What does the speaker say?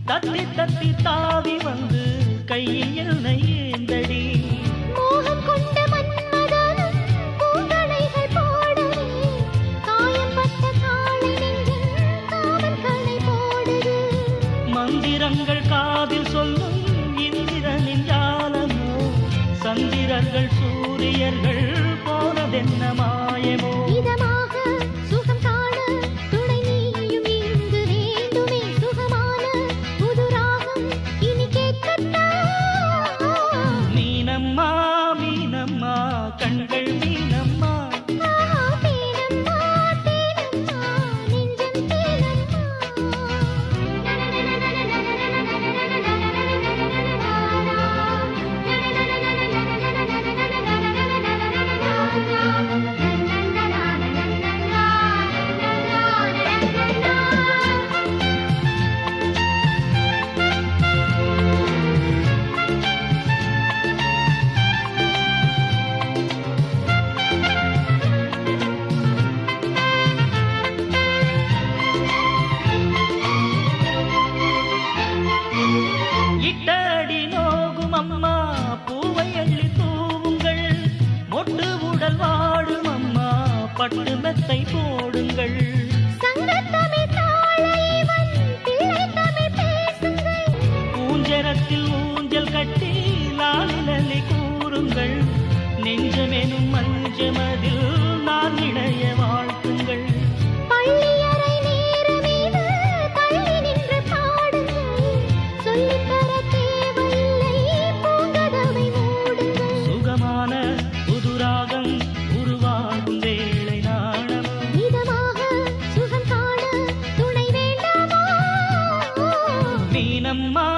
தத்தி தத்தி தாவி வந்து கையில் என்னை ஏந்தடி மோகம் கொண்ட மன்மதனும் பூங்களைகள் போடவே காயப்பட்ட காளை நெஞ்சில் காவல் கலை போடுது மந்திரங்கள் காதில் சொல்லும் இந்திரனின் ஜாலமோ சந்திரர்கள் சூரியர்கள் போனதென்ன மாயமோ இதமாக சுகம் காண துணை நீயும் இங்கு வேண்டுமே சுகமான புது ராகம் இனி கேட்கட்டா மீனம்மா மீனம்மா கண்கள் மீனம்மா தேனம்மா தேனம்மா நெஞ்சம் இட்டடி நோகும் அம்மா பூவை அள்ளி தூவுங்கள் மொட்டு உடல் வாடும் அம்மா பட்டு மெத்தை போடுங்கள் சங்கத்தமிழ் தாளைவன் பிள்ளை தமிழ் பேசுங்கள் ஊஞ்சரத்தில் ஊஞ்சல் கட்டி லாலிலலி கூறுங்கள் நெஞ்சமெனும் மஞ்சமதில் நான் இணைய வாழ்த்துங்கள் பள்ளியறை நேரமீது தள்ளி நின்று பாடுங்கள் சொல்லித்தர தேவையில்லை பூங்கதவை மூடுங்கள் சுகமான புதுராகம் உருவாகும் வேளை நாணம் இதமாக சுகம் காண துணை வேண்டாமா மீனம்மா